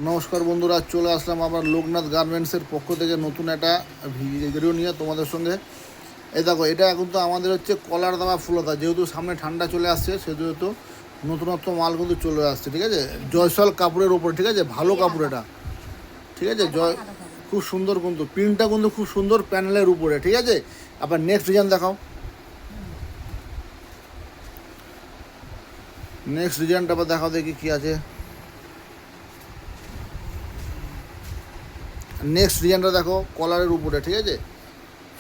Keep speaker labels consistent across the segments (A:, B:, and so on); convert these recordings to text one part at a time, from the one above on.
A: নমস্কার বন্ধুরা, চলে আসলাম আবার লোকনাথ গার্মেন্টসের পক্ষ থেকে নতুন একটা ভিডিও নিয়ে তোমাদের সঙ্গে। এই দেখো, এটা কিন্তু আমাদের হচ্ছে কলার দামা ফুলতা। যেহেতু সামনে ঠান্ডা চলে আসছে, সেহেতু নতুনত্ব মাল কিন্তু চলে আসছে। ঠিক আছে, জয়সল কাপড়ের ওপর, ঠিক আছে, ভালো কাপড় এটা। ঠিক আছে, খুব সুন্দর কিন্তু প্রিন্টটা কিন্তু খুব সুন্দর প্যানেলের উপরে। ঠিক আছে, আবার নেক্সট ডিজাইন দেখাও। নেক্সট ডিজাইনটা আবার দেখাও, দেখি কী আছে। নেক্সট ডিজাইনটা দেখো, কলারের উপরে। ঠিক আছে,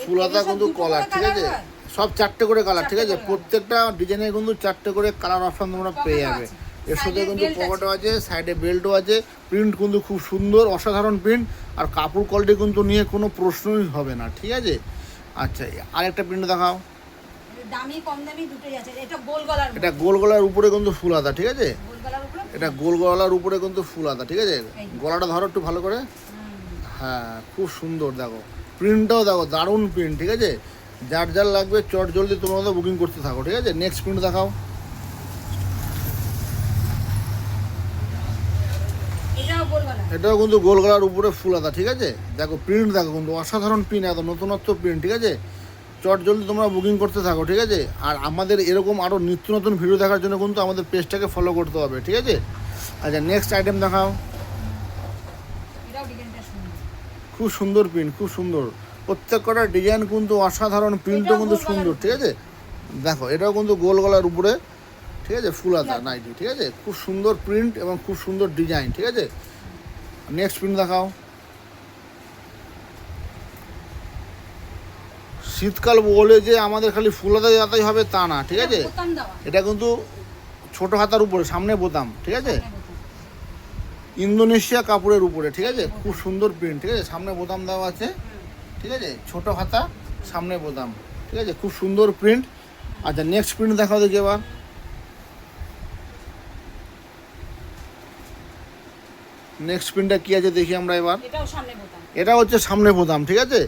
A: ফুলহাতা কিন্তু কলার। ঠিক আছে, সব চারটে করে কালার। ঠিক আছে, প্রত্যেকটা ডিজাইনের কিন্তু চারটে করে কালার অপশান তোমরা পেয়ে যাবে। এর সাথে কিন্তু পকেটও আছে, সাইডে বেল্টও আছে। প্রিন্ট কিন্তু খুব সুন্দর, অসাধারণ প্রিন্ট। আর কাপড় কোয়ালিটি কিন্তু নিয়ে কোনো প্রশ্নই হবে না। ঠিক আছে, আচ্ছা আরেকটা প্রিন্ট দেখাও। এটা গোল গলার উপরে কিন্তু ফুলহাতা। ঠিক আছে, এটা গোল গলার উপরে কিন্তু ফুলহাতা। ঠিক আছে, গলাটা ধরো একটু ভালো করে। হ্যাঁ, খুব সুন্দর। দেখো প্রিন্টটাও দেখো, দারুণ প্রিন্ট। ঠিক আছে, যার যার লাগবে চট জলদি তোমরা তো বুকিং করতে থাকো। ঠিক আছে, নেক্সট প্রিন্ট দেখাও। এটাও কিন্তু গোল গলার উপরে ফুলহাতা। ঠিক আছে, দেখো প্রিন্ট দেখো, কিন্তু অসাধারণ প্রিন্ট, একদম নতুনত্ব প্রিন্ট। ঠিক আছে, চট জলদি তোমরা বুকিং করতে থাকো। ঠিক আছে, আর আমাদের এরকম আরও নিত্য নতুন ভিডিও দেখার জন্য কিন্তু আমাদের পেজটাকে ফলো করতে হবে। ঠিক আছে, আচ্ছা নেক্সট আইটেম দেখাও। খুব সুন্দর প্রিন্ট, খুব সুন্দর। প্রত্যেকটা ডিজাইন কিন্তু অসাধারণ, প্রিন্টও কিন্তু সুন্দর। ঠিক আছে, দেখো এটাও কিন্তু গোল গলার উপরে। ঠিক আছে, ফুলহাতা নাইটি। ঠিক আছে, খুব সুন্দর প্রিন্ট এবং খুব সুন্দর ডিজাইন। ঠিক আছে, নেক্সট প্রিন্ট দেখাও। শীতকাল বলে যে আমাদের খালি ফুলহাতা যাতাই হবে তা না। ঠিক আছে, এটা কিন্তু ছোট হাতার উপরে, সামনে বোতাম। ঠিক আছে, ইন্দোনেশিয়া কাপড়ের উপরে। ঠিক আছে, খুব সুন্দর প্রিন্ট। ঠিক আছে, সামনে বোতাম দেওয়া আছে। ঠিক আছে, ছোট হাতা, সামনে বোতাম। ঠিক আছে, খুব সুন্দর প্রিন্ট। আচ্ছা নেক্সট প্রিন্ট দেখাও দেখি এবার। নেক্সট প্রিন্টটা কী আছে দেখি আমরা এবার। এটা হচ্ছে সামনে বোতাম। ঠিক আছে,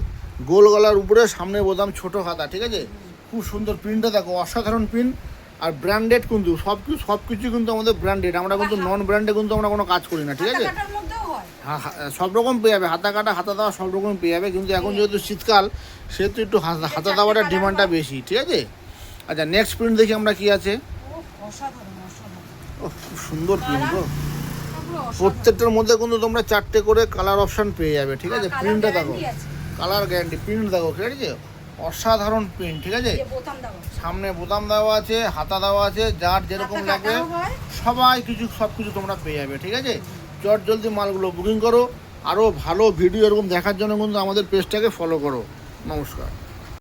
A: গোল গলার উপরে সামনে বোতাম, ছোট হাতা। ঠিক আছে, খুব সুন্দর প্রিন্টটা দেখো, অসাধারণ প্রিন্ট। আর ব্র্যান্ডেড কিন্তু সব কিছু কিন্তু আমাদের ব্র্যান্ডেড। আমরা কিন্তু নন ব্র্যান্ডে কিন্তু আমরা কোনো কাজ করি না। ঠিক আছে, হ্যাঁ, সব রকম পেয়ে যাবে, হাতা কাটা হাতা দেওয়া সব রকম পেয়ে যাবে। কিন্তু এখন যেহেতু শীতকাল, সেহেতু একটু হাতা দেওয়াটার ডিমান্ডটা বেশি। ঠিক আছে, আচ্ছা নেক্সট প্রিন্ট দেখি আমরা কি আছে। ও খুব সুন্দর প্রিন্ট গো। প্রত্যেকটার মধ্যে কিন্তু তোমরা চারটে করে কালার অপশান পেয়ে যাবে। ঠিক আছে, প্রিন্টটা দেখো, কালার গ্যারান্টি, প্রিন্ট দেখো। ঠিক আছে, অসাধারণ প্রিন্ট। ঠিক আছে, সামনে বোতাম দেওয়া আছে, হাতা দেওয়া আছে, যার যেরকম লাগবে সব কিছু তোমরা পেয়ে যাবে। ঠিক আছে, চট জলদি মালগুলো বুকিং করো। আরও ভালো ভিডিও এরকম দেখার জন্য কিন্তু আমাদের পেজটাকে ফলো করো। নমস্কার।